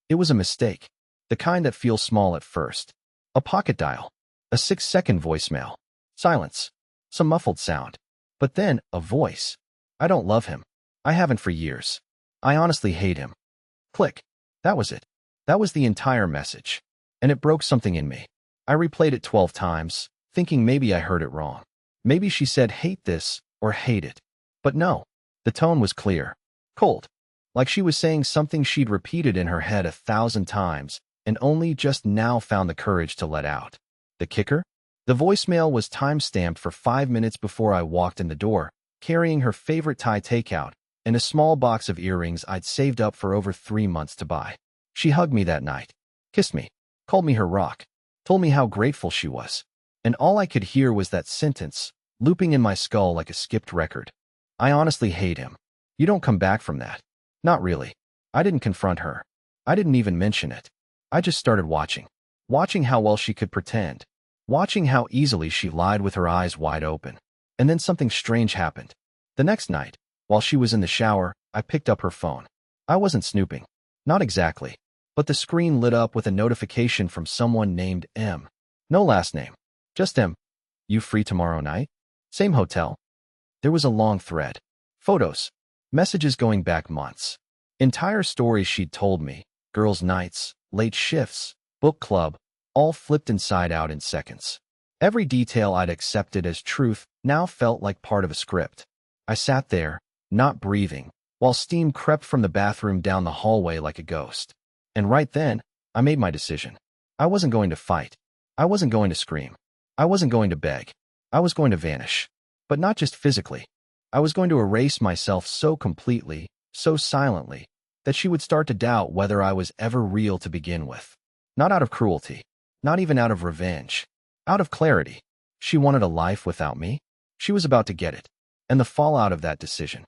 It was a mistake. The kind that feels small at first. A pocket dial. A 6-second voicemail. Silence. Some muffled sound. But then, a voice. I don't love him. I haven't for years. I honestly hate him. Click. That was it. That was the entire message. And it broke something in me. I replayed it 12 times, thinking maybe I heard it wrong. Maybe she said hate this or hate it. But no. The tone was clear. Cold. Like she was saying something she'd repeated in her head 1,000 times and only just now found the courage to let out. The kicker? The voicemail was time-stamped for 5 minutes before I walked in the door, carrying her favorite Thai takeout and a small box of earrings I'd saved up for over 3 months to buy. She hugged me that night, kissed me, called me her rock, told me how grateful she was. And all I could hear was that sentence, looping in my skull like a skipped record. I honestly hate him. You don't come back from that. Not really. I didn't confront her. I didn't even mention it. I just started watching. Watching how well she could pretend. Watching how easily she lied with her eyes wide open. And then something strange happened. The next night, while she was in the shower, I picked up her phone. I wasn't snooping. Not exactly. But the screen lit up with a notification from someone named M. No last name. Just M. You free tomorrow night? Same hotel. There was a long thread. Photos. Messages going back months. Entire stories she'd told me. Girls' nights, late shifts, book club, all flipped inside out in seconds. Every detail I'd accepted as truth now felt like part of a script. I sat there, not breathing, while steam crept from the bathroom down the hallway like a ghost. And right then, I made my decision. I wasn't going to fight. I wasn't going to scream. I wasn't going to beg. I was going to vanish. But not just physically. I was going to erase myself so completely, so silently, that she would start to doubt whether I was ever real to begin with. Not out of cruelty. Not even out of revenge. Out of clarity. She wanted a life without me. She was about to get it. And the fallout of that decision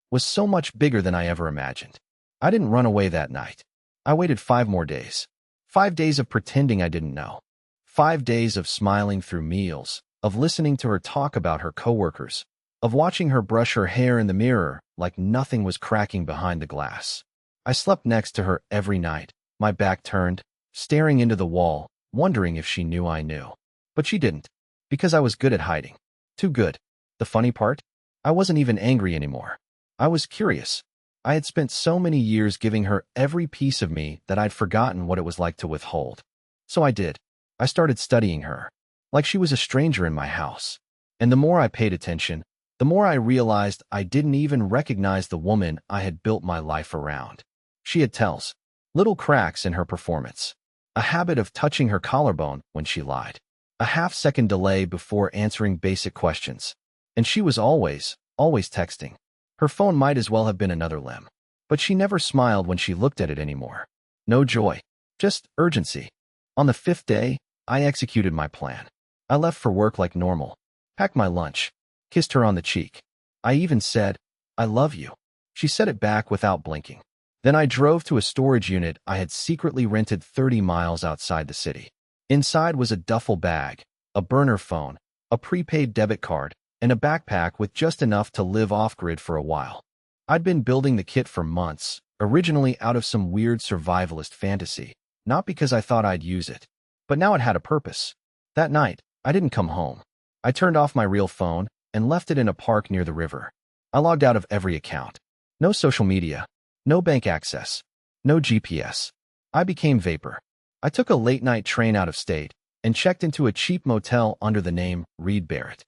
was so much bigger than I ever imagined. I didn't run away that night. I waited 5 more days. 5 days of pretending I didn't know. 5 days of smiling through meals, of listening to her talk about her coworkers, of watching her brush her hair in the mirror like nothing was cracking behind the glass. I slept next to her every night, my back turned, staring into the wall, wondering if she knew I knew. But she didn't, because I was good at hiding. Too good. The funny part? I wasn't even angry anymore. I was curious. I had spent so many years giving her every piece of me that I'd forgotten what it was like to withhold. So I did. I started studying her, like she was a stranger in my house. And the more I paid attention, the more I realized I didn't even recognize the woman I had built my life around. She had tells, little cracks in her performance, a habit of touching her collarbone when she lied, a half-second delay before answering basic questions. And she was always texting. Her phone might as well have been another limb. But she never smiled when she looked at it anymore. No joy, just urgency. On the 5th day, I executed my plan. I left for work like normal, packed my lunch, kissed her on the cheek. I even said, I love you. She said it back without blinking. Then I drove to a storage unit I had secretly rented 30 miles outside the city. Inside was a duffel bag, a burner phone, a prepaid debit card, and a backpack with just enough to live off-grid for a while. I'd been building the kit for months, originally out of some weird survivalist fantasy, not because I thought I'd use it. But now it had a purpose. That night, I didn't come home. I turned off my real phone and left it in a park near the river. I logged out of every account. No social media. No bank access. No GPS. I became vapor. I took a late-night train out of state and checked into a cheap motel under the name Reed Barrett.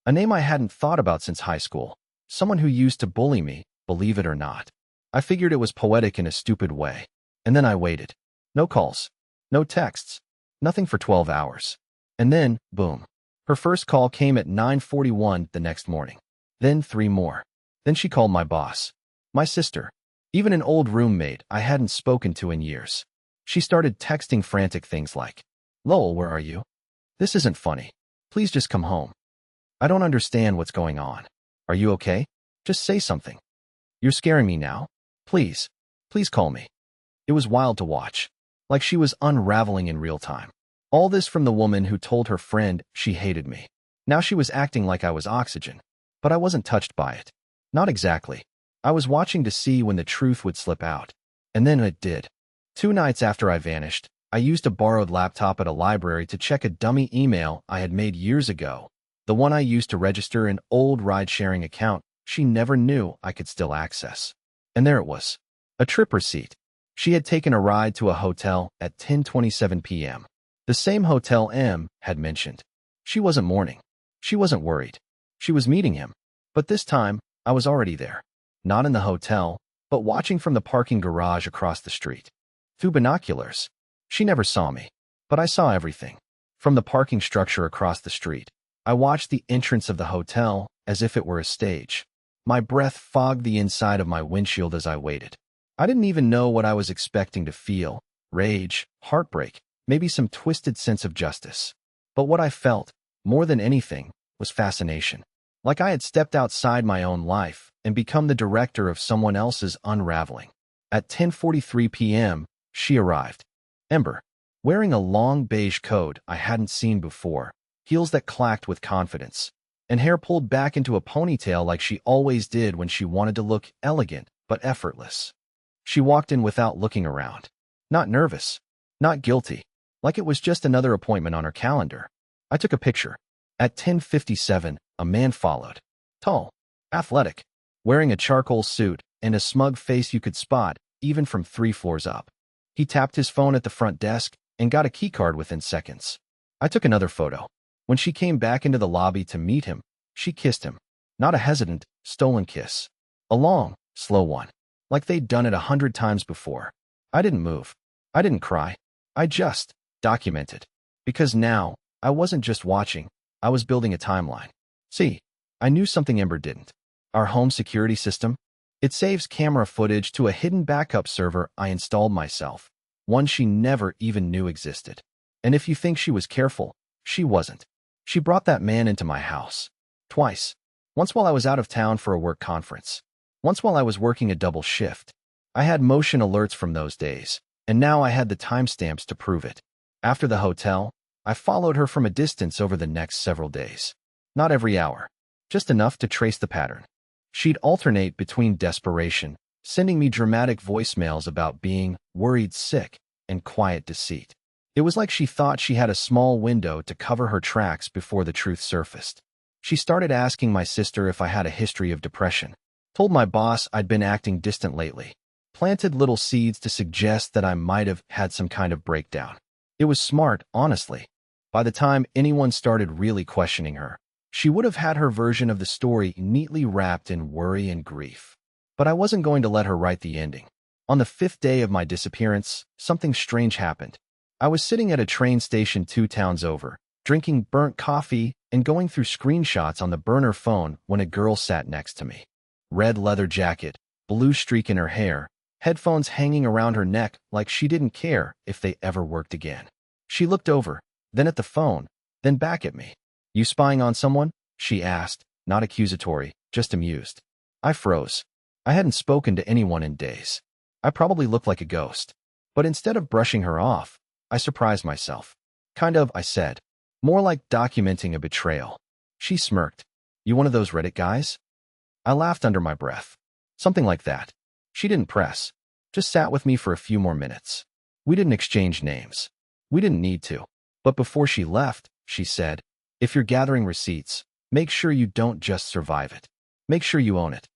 A name I hadn't thought about since high school. Someone who used to bully me, believe it or not. I figured it was poetic in a stupid way. And then I waited. No calls. No texts. Nothing for 12 hours. And then, boom. Her first call came at 9:41 the next morning. Then 3 more. Then she called my boss. My sister. Even an old roommate I hadn't spoken to in years. She started texting frantic things like, Lowell, where are you? This isn't funny. Please just come home. I don't understand what's going on. Are you okay? Just say something. You're scaring me now. Please. Please call me. It was wild to watch. Like she was unraveling in real time. All this from the woman who told her friend she hated me. Now she was acting like I was oxygen. But I wasn't touched by it. Not exactly. I was watching to see when the truth would slip out. And then it did. 2 nights after I vanished, I used a borrowed laptop at a library to check a dummy email I had made years ago, the one I used to register an old ride-sharing account she never knew I could still access. And there it was, a trip receipt. She had taken a ride to a hotel at 10:27 p.m. The same hotel M had mentioned. She wasn't mourning. She wasn't worried. She was meeting him. But this time, I was already there. Not in the hotel, but watching from the parking garage across the street. Through binoculars. She never saw me, but I saw everything. From the parking structure across the street, I watched the entrance of the hotel as if it were a stage. My breath fogged the inside of my windshield as I waited. I didn't even know what I was expecting to feel. Rage, heartbreak, maybe some twisted sense of justice. But what I felt, more than anything, was fascination. Like I had stepped outside my own life and become the director of someone else's unraveling. At 10:43 p.m., she arrived. Ember, wearing a long beige coat I hadn't seen before, heels that clacked with confidence, and hair pulled back into a ponytail like she always did when she wanted to look elegant but effortless. She walked in without looking around. Not nervous, not guilty, like it was just another appointment on her calendar. I took a picture. At 10:57, a man followed. Tall, athletic, wearing a charcoal suit and a smug face you could spot even from 3 floors up. He tapped his phone at the front desk and got a keycard within seconds. I took another photo. When she came back into the lobby to meet him, she kissed him. Not a hesitant, stolen kiss. A long, slow one, like they'd done it 100 times before. I didn't move. I didn't cry. I just documented. Because now, I wasn't just watching, I was building a timeline. See, I knew something Ember didn't. Our home security system? It saves camera footage to a hidden backup server I installed myself, one she never even knew existed. And if you think she was careful, she wasn't. She brought that man into my house. Twice. Once while I was out of town for a work conference. Once while I was working a double shift. I had motion alerts from those days, and now I had the timestamps to prove it. After the hotel, I followed her from a distance over the next several days. Not every hour, just enough to trace the pattern. She'd alternate between desperation, sending me dramatic voicemails about being worried sick, and quiet deceit. It was like she thought she had a small window to cover her tracks before the truth surfaced. She started asking my sister if I had a history of depression. Told my boss I'd been acting distant lately. Planted little seeds to suggest that I might have had some kind of breakdown. It was smart, honestly. By the time anyone started really questioning her, she would have had her version of the story neatly wrapped in worry and grief. But I wasn't going to let her write the ending. On the 5th day of my disappearance, something strange happened. I was sitting at a train station 2 towns over, drinking burnt coffee and going through screenshots on the burner phone when a girl sat next to me. Red leather jacket, blue streak in her hair, headphones hanging around her neck like she didn't care if they ever worked again. She looked over, then at the phone, then back at me. "You spying on someone?" she asked, not accusatory, just amused. I froze. I hadn't spoken to anyone in days. I probably looked like a ghost. But instead of brushing her off, I surprised myself. "Kind of," I said. "More like documenting a betrayal." She smirked. "You one of those Reddit guys?" I laughed under my breath. Something like that. She didn't press. Just sat with me for a few more minutes. We didn't exchange names. We didn't need to. But before she left, she said, "If you're gathering receipts, make sure you don't just survive it. Make sure you own it."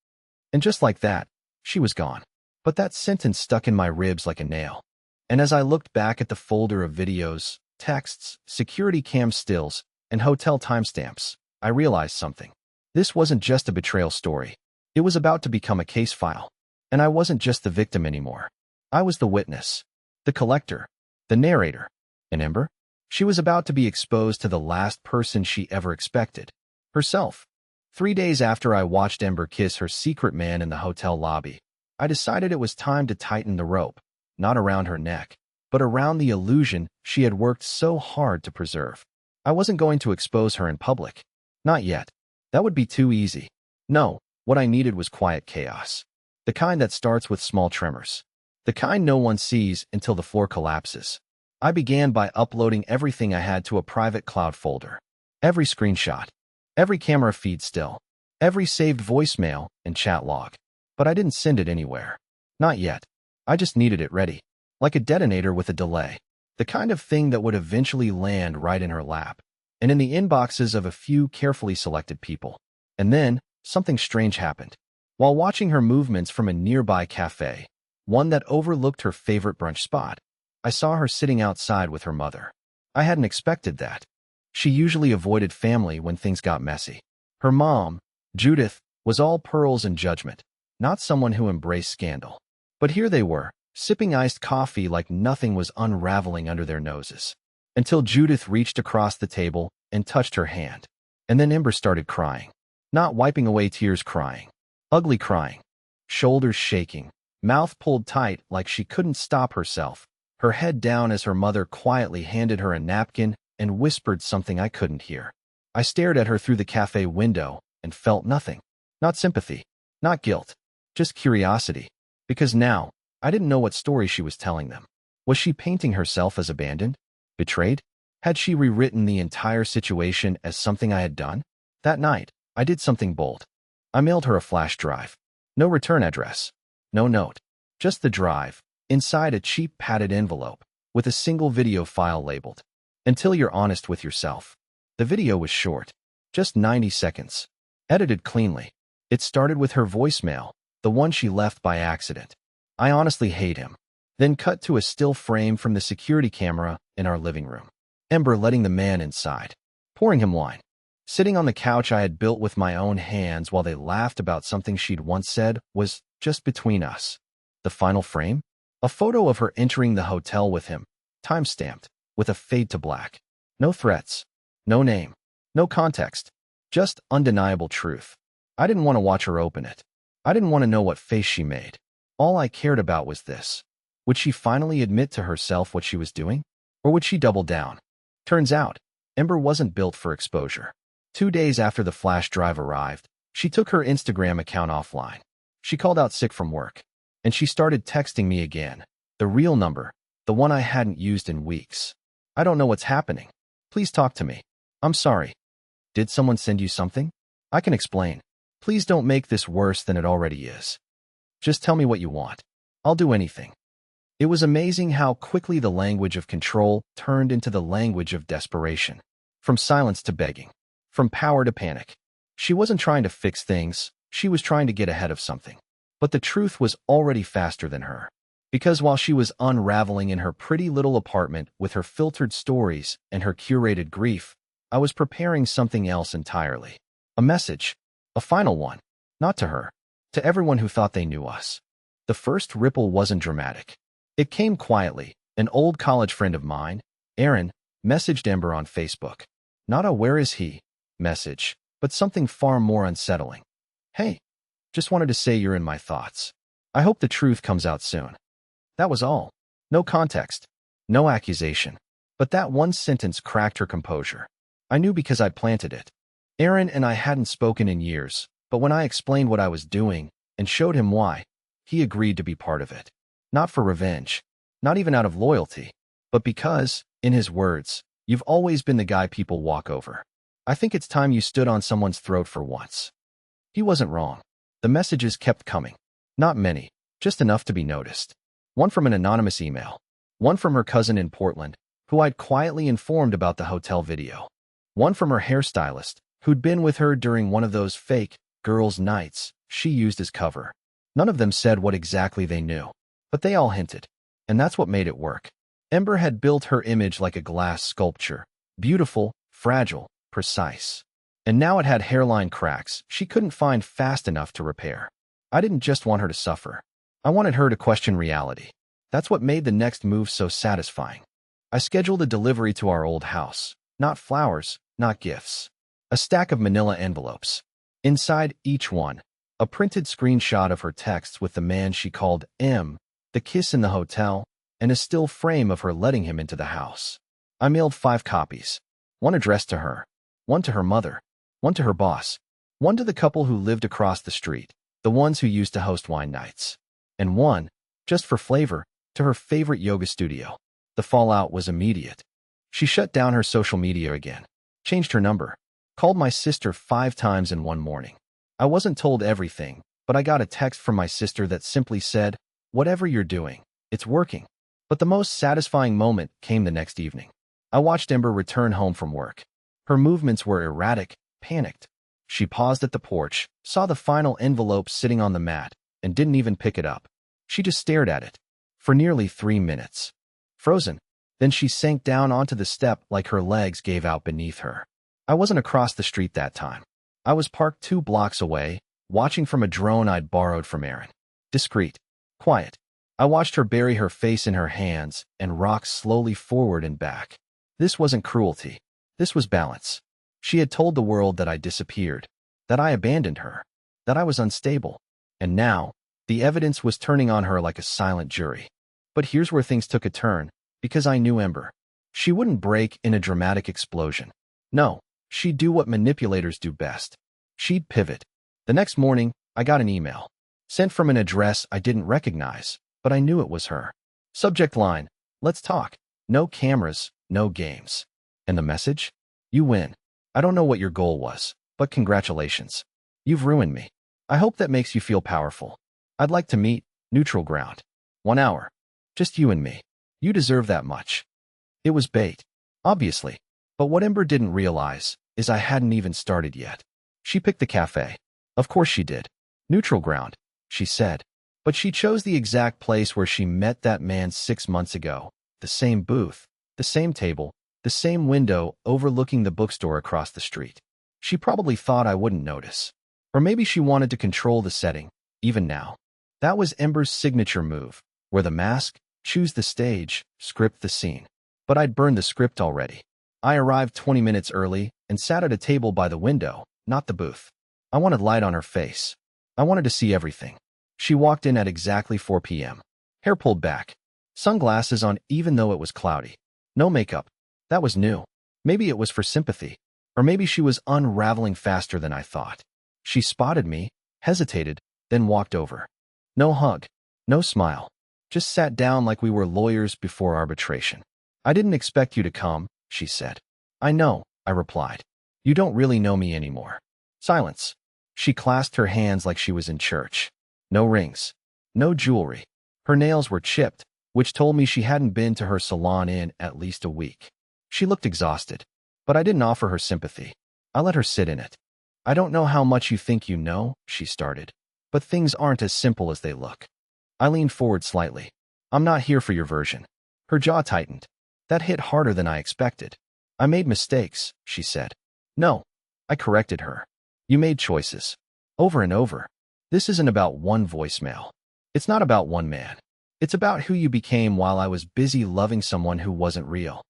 And just like that, she was gone. But that sentence stuck in my ribs like a nail. And as I looked back at the folder of videos, texts, security cam stills, and hotel timestamps, I realized something. This wasn't just a betrayal story. It was about to become a case file. And I wasn't just the victim anymore. I was the witness, the collector, the narrator. And Ember? She was about to be exposed to the last person she ever expected. Herself. 3 days after I watched Ember kiss her secret man in the hotel lobby, I decided it was time to tighten the rope, not around her neck, but around the illusion she had worked so hard to preserve. I wasn't going to expose her in public. Not yet. That would be too easy. No, what I needed was quiet chaos. The kind that starts with small tremors. The kind no one sees until the floor collapses. I began by uploading everything I had to a private cloud folder. Every screenshot. Every camera feed still. Every saved voicemail and chat log. But I didn't send it anywhere. Not yet. I just needed it ready. like a detonator with a delay, the kind of thing that would eventually land right in her lap, and in the inboxes of a few carefully selected people. And then, something strange happened. While watching her movements from a nearby cafe, one that overlooked her favorite brunch spot, I saw her sitting outside with her mother. I hadn't expected that. She usually avoided family when things got messy. Her mom, Judith, was all pearls and judgment, not someone who embraced scandal. But here they were, sipping iced coffee like nothing was unraveling under their noses. Until Judith reached across the table and touched her hand. And then Ember started crying. Not wiping away tears, crying. Ugly crying. Shoulders shaking. Mouth pulled tight like she couldn't stop herself. Her head down as her mother quietly handed her a napkin and whispered something I couldn't hear. I stared at her through the cafe window and felt nothing. Not sympathy. Not guilt. Just curiosity. Because now, I didn't know what story she was telling them. Was she painting herself as abandoned? Betrayed? Had she rewritten the entire situation as something I had done? That night, I did something bold. I mailed her a flash drive. No return address. No note. Just the drive, inside a cheap padded envelope, with a single video file labeled. Until you're honest with yourself. The video was short. Just 90 seconds. Edited cleanly. It started with her voicemail, the one she left by accident. I honestly hate him. Then cut to a still frame from the security camera in our living room. Ember letting the man inside. Pouring him wine. Sitting on the couch I had built with my own hands while they laughed about something she'd once said was just between us. The final frame? A photo of her entering the hotel with him, time-stamped, with a fade to black. No threats. No name. No context. Just undeniable truth. I didn't want to watch her open it. I didn't want to know what face she made. All I cared about was this. Would she finally admit to herself what she was doing? Or would she double down? Turns out, Ember wasn't built for exposure. 2 days after the flash drive arrived, she took her Instagram account offline. She called out sick from work. And she started texting me again. The real number, the one I hadn't used in weeks. I don't know what's happening. Please talk to me. I'm sorry. Did someone send you something? I can explain. Please don't make this worse than it already is. Just tell me what you want. I'll do anything. It was amazing how quickly the language of control turned into the language of desperation. From silence to begging. From power to panic. She wasn't trying to fix things, she was trying to get ahead of something. But the truth was already faster than her. Because while she was unraveling in her pretty little apartment with her filtered stories and her curated grief, I was preparing something else entirely. A message. A final one. Not to her. To everyone who thought they knew us. The first ripple wasn't dramatic. It came quietly. An old college friend of mine, Aaron, messaged Ember on Facebook. Not a "where is he" message, but something far more unsettling. Hey, just wanted to say you're in my thoughts. I hope the truth comes out soon. That was all. No context. No accusation. But that one sentence cracked her composure. I knew because I'd planted it. Aaron and I hadn't spoken in years, but when I explained what I was doing and showed him why, he agreed to be part of it. Not for revenge. Not even out of loyalty. But because, in his words, you've always been the guy people walk over. I think it's time you stood on someone's throat for once. He wasn't wrong. The messages kept coming. Not many, just enough to be noticed. One from an anonymous email. One from her cousin in Portland, who I'd quietly informed about the hotel video. One from her hairstylist, who'd been with her during one of those fake girls' nights she used as cover. None of them said what exactly they knew, but they all hinted. And that's what made it work. Ember had built her image like a glass sculpture. Beautiful, fragile, precise. And now it had hairline cracks she couldn't find fast enough to repair. I didn't just want her to suffer. I wanted her to question reality. That's what made the next move so satisfying. I scheduled a delivery to our old house. Not flowers, not gifts. A stack of manila envelopes. Inside each one, a printed screenshot of her texts with the man she called M, the kiss in the hotel, and a still frame of her letting him into the house. I mailed 5 copies. One addressed to her. One to her mother. One to her boss. One to the couple who lived across the street, the ones who used to host wine nights. And one, just for flavor, to her favorite yoga studio. The fallout was immediate. She shut down her social media again. Changed her number. Called my sister 5 times in one morning. I wasn't told everything, but I got a text from my sister that simply said, "Whatever you're doing, it's working." But the most satisfying moment came the next evening. I watched Ember return home from work. Her movements were erratic, panicked. She paused at the porch, saw the final envelope sitting on the mat, and didn't even pick it up. She just stared at it for nearly 3 minutes. Frozen. Then she sank down onto the step like her legs gave out beneath her. I wasn't across the street that time. I was parked 2 blocks away, watching from a drone I'd borrowed from Aaron. Discreet. Quiet. I watched her bury her face in her hands and rock slowly forward and back. This wasn't cruelty. This was balance. She had told the world that I disappeared, that I abandoned her, that I was unstable. And now, the evidence was turning on her like a silent jury. But here's where things took a turn, because I knew Ember. She wouldn't break in a dramatic explosion. No, she'd do what manipulators do best. She'd pivot. The next morning, I got an email, sent from an address I didn't recognize, but I knew it was her. Subject line, let's talk. No cameras, no games. And the message? You win. I don't know what your goal was, but congratulations. You've ruined me. I hope that makes you feel powerful. I'd like to meet, neutral ground. 1 hour. Just you and me. You deserve that much. It was bait, obviously. But what Ember didn't realize is I hadn't even started yet. She picked the cafe. Of course she did. Neutral ground, she said. But she chose the exact place where she met that man 6 months ago. The same booth, the same table, the same window overlooking the bookstore across the street. She probably thought I wouldn't notice. Or maybe she wanted to control the setting, even now. That was Ember's signature move, where the mask, choose the stage, script the scene. But I'd burned the script already. I arrived 20 minutes early and sat at a table by the window, not the booth. I wanted light on her face. I wanted to see everything. She walked in at exactly 4 p.m. Hair pulled back. Sunglasses on even though it was cloudy. No makeup. That was new. Maybe it was for sympathy. Or maybe she was unraveling faster than I thought. She spotted me, hesitated, then walked over. No hug. No smile. Just sat down like we were lawyers before arbitration. I didn't expect you to come, she said. I know, I replied. You don't really know me anymore. Silence. She clasped her hands like she was in church. No rings. No jewelry. Her nails were chipped, which told me she hadn't been to her salon in at least a week. She looked exhausted, but I didn't offer her sympathy. I let her sit in it. I don't know how much you think you know, she started, but things aren't as simple as they look. I leaned forward slightly. I'm not here for your version. Her jaw tightened. That hit harder than I expected. I made mistakes, she said. No, I corrected her. You made choices. Over and over. This isn't about one voicemail. It's not about one man. It's about who you became while I was busy loving someone who wasn't real.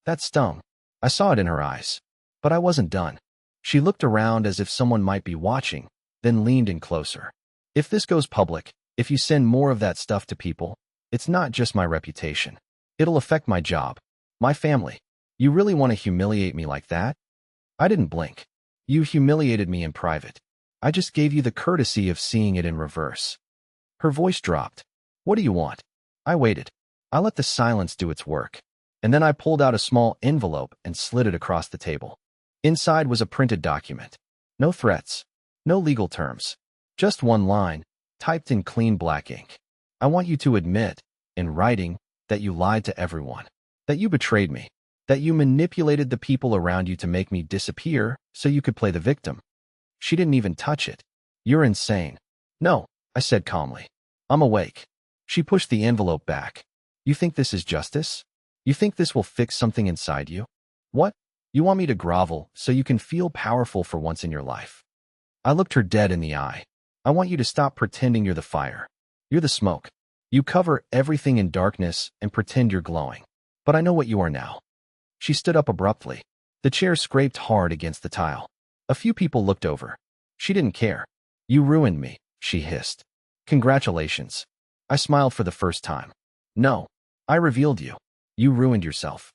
That stung. I saw it in her eyes. But I wasn't done. She looked around as if someone might be watching, then leaned in closer. If this goes public, if you send more of that stuff to people, it's not just my reputation. It'll affect my job, my family. You really want to humiliate me like that? I didn't blink. You humiliated me in private. I just gave you the courtesy of seeing it in reverse. Her voice dropped. What do you want? I waited. I let the silence do its work. And then I pulled out a small envelope and slid it across the table. Inside was a printed document. No threats. No legal terms. Just one line, typed in clean black ink. I want you to admit, in writing, that you lied to everyone. That you betrayed me. That you manipulated the people around you to make me disappear so you could play the victim. She didn't even touch it. You're insane. No, I said calmly. I'm awake. She pushed the envelope back. You think this is justice? You think this will fix something inside you? What? You want me to grovel so you can feel powerful for once in your life? I looked her dead in the eye. I want you to stop pretending you're the fire. You're the smoke. You cover everything in darkness and pretend you're glowing. But I know what you are now. She stood up abruptly. The chair scraped hard against the tile. A few people looked over. She didn't care. You ruined me, she hissed. Congratulations. I smiled for the first time. No, I revealed you. You ruined yourself.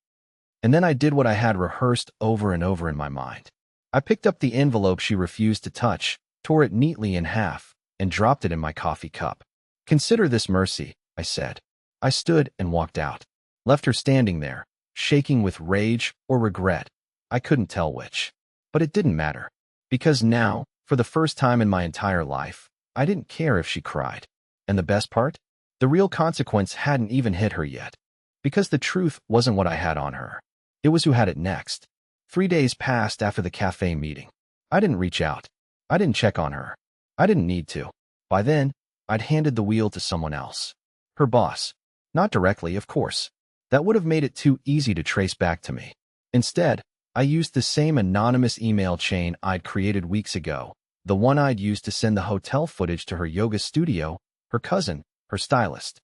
And then I did what I had rehearsed over and over in my mind. I picked up the envelope she refused to touch, tore it neatly in half, and dropped it in my coffee cup. Consider this mercy, I said. I stood and walked out. Left her standing there, shaking with rage or regret. I couldn't tell which. But it didn't matter. Because now, for the first time in my entire life, I didn't care if she cried. And the best part? The real consequence hadn't even hit her yet. Because the truth wasn't what I had on her. It was who had it next. 3 days passed after the cafe meeting. I didn't reach out. I didn't check on her. I didn't need to. By then, I'd handed the wheel to someone else. Her boss. Not directly, of course. That would have made it too easy to trace back to me. Instead, I used the same anonymous email chain I'd created weeks ago, the one I'd used to send the hotel footage to her yoga studio, her cousin, her stylist.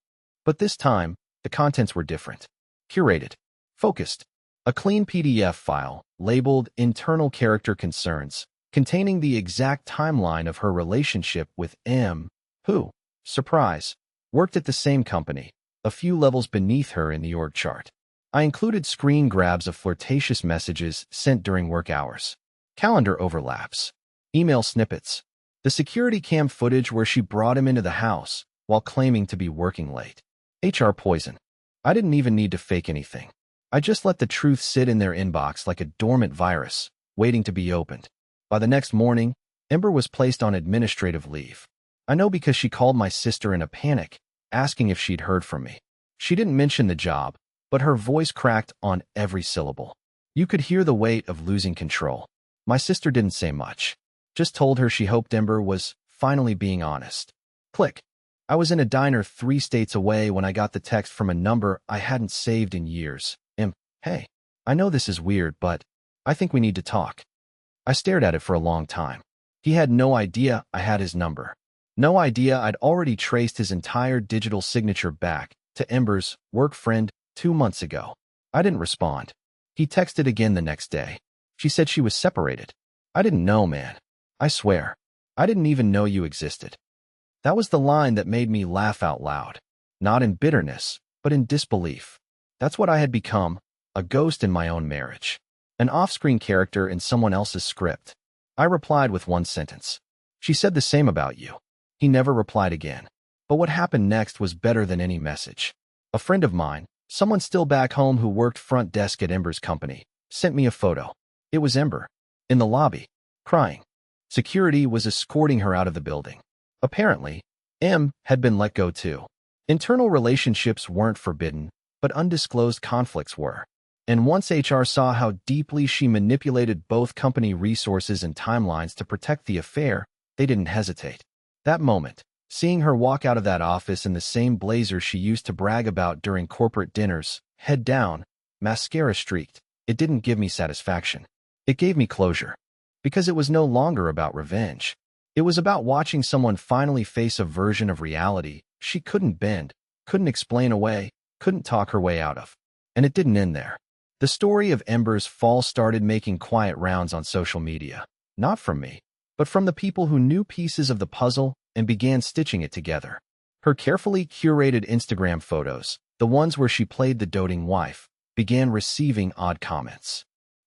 But this time, the contents were different. Curated. Focused. A clean PDF file, labeled Internal Character Concerns, containing the exact timeline of her relationship with M, who, surprise, worked at the same company, a few levels beneath her in the org chart. I included screen grabs of flirtatious messages sent during work hours, calendar overlaps, email snippets, the security cam footage where she brought him into the house while claiming to be working late. HR poison. I didn't even need to fake anything. I just let the truth sit in their inbox like a dormant virus, waiting to be opened. By the next morning, Ember was placed on administrative leave. I know because she called my sister in a panic, asking if she'd heard from me. She didn't mention the job, but her voice cracked on every syllable. You could hear the weight of losing control. My sister didn't say much. Just told her she hoped Ember was finally being honest. Click. I was in a diner 3 states away when I got the text from a number I hadn't saved in years. Hey, I know this is weird, but I think we need to talk. I stared at it for a long time. He had no idea I had his number. No idea I'd already traced his entire digital signature back to Ember's work friend 2 months ago. I didn't respond. He texted again the next day. She said she was separated. I didn't know, man. I swear. I didn't even know you existed. That was the line that made me laugh out loud. Not in bitterness, but in disbelief. That's what I had become, a ghost in my own marriage. An off-screen character in someone else's script. I replied with one sentence. She said the same about you. He never replied again. But what happened next was better than any message. A friend of mine, someone still back home who worked front desk at Ember's company, sent me a photo. It was Ember, in the lobby, crying. Security was escorting her out of the building. Apparently, M had been let go too. Internal relationships weren't forbidden, but undisclosed conflicts were. And once HR saw how deeply she manipulated both company resources and timelines to protect the affair, they didn't hesitate. That moment, seeing her walk out of that office in the same blazer she used to brag about during corporate dinners, head down, mascara streaked, it didn't give me satisfaction. It gave me closure. Because it was no longer about revenge. It was about watching someone finally face a version of reality she couldn't bend, couldn't explain away, couldn't talk her way out of. And it didn't end there. The story of Ember's fall started making quiet rounds on social media, not from me, but from the people who knew pieces of the puzzle and began stitching it together. Her carefully curated Instagram photos, the ones where she played the doting wife, began receiving odd comments.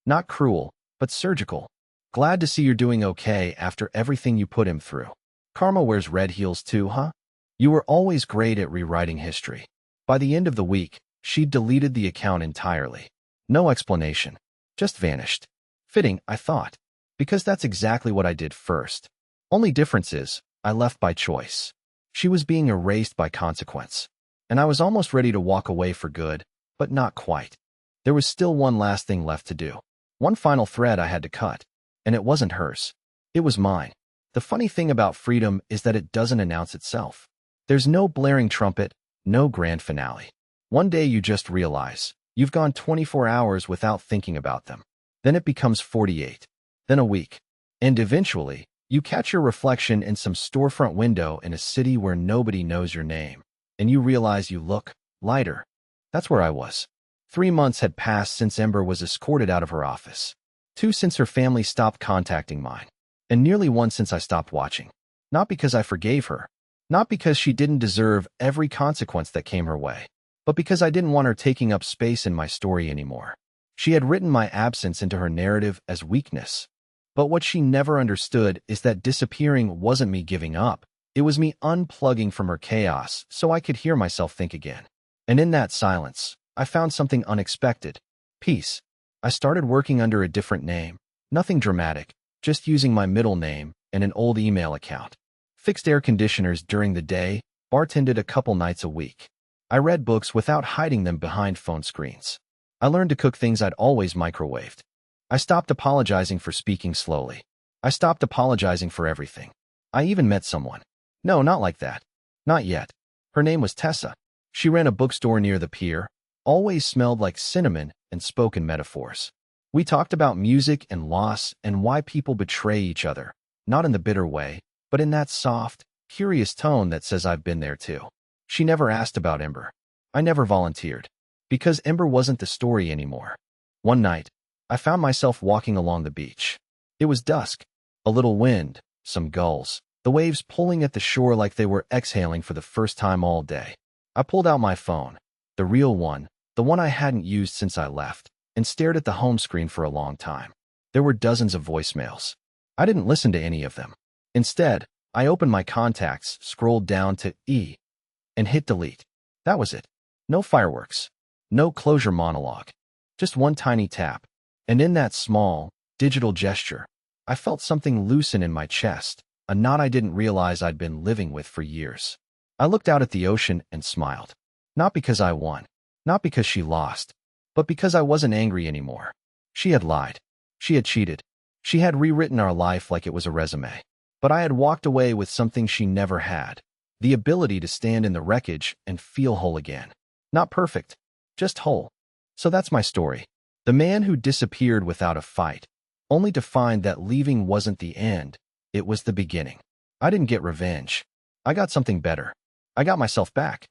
Not cruel, but surgical. Glad to see you're doing okay after everything you put him through. Karma wears red heels too, huh? You were always great at rewriting history. By the end of the week, she'd deleted the account entirely. No explanation. Just vanished. Fitting, I thought. Because that's exactly what I did first. Only difference is, I left by choice. She was being erased by consequence. And I was almost ready to walk away for good, but not quite. There was still one last thing left to do. One final thread I had to cut. And it wasn't hers. It was mine. The funny thing about freedom is that it doesn't announce itself. There's no blaring trumpet, no grand finale. One day you just realize, you've gone 24 hours without thinking about them. Then it becomes 48. Then a week. And eventually, you catch your reflection in some storefront window in a city where nobody knows your name. And you realize you look lighter. That's where I was. 3 months had passed since Ember was escorted out of her office. 2 since her family stopped contacting mine. And nearly 1 since I stopped watching. Not because I forgave her. Not because she didn't deserve every consequence that came her way. But because I didn't want her taking up space in my story anymore. She had written my absence into her narrative as weakness. But what she never understood is that disappearing wasn't me giving up. It was me unplugging from her chaos so I could hear myself think again. And in that silence, I found something unexpected. Peace. I started working under a different name. Nothing dramatic, just using my middle name and an old email account. Fixed air conditioners during the day, bartended a couple nights a week. I read books without hiding them behind phone screens. I learned to cook things I'd always microwaved. I stopped apologizing for speaking slowly. I stopped apologizing for everything. I even met someone. No, not like that. Not yet. Her name was Tessa. She ran a bookstore near the pier, always smelled like cinnamon and spoke in metaphors. We talked about music and loss and why people betray each other, not in the bitter way, but in that soft, curious tone that says I've been there too. She never asked about Ember. I never volunteered, because Ember wasn't the story anymore. One night, I found myself walking along the beach. It was dusk, a little wind, some gulls, the waves pulling at the shore like they were exhaling for the first time all day. I pulled out my phone, the real one, the one I hadn't used since I left, and stared at the home screen for a long time. There were dozens of voicemails. I didn't listen to any of them. Instead, I opened my contacts, scrolled down to E, and hit delete. That was it. No fireworks. No closure monologue. Just one tiny tap. And in that small, digital gesture, I felt something loosen in my chest, a knot I didn't realize I'd been living with for years. I looked out at the ocean and smiled. Not because I won. Not because she lost. But because I wasn't angry anymore. She had lied. She had cheated. She had rewritten our life like it was a resume. But I had walked away with something she never had. The ability to stand in the wreckage and feel whole again. Not perfect, just whole. So that's my story. The man who disappeared without a fight, only to find that leaving wasn't the end, it was the beginning. I didn't get revenge. I got something better. I got myself back.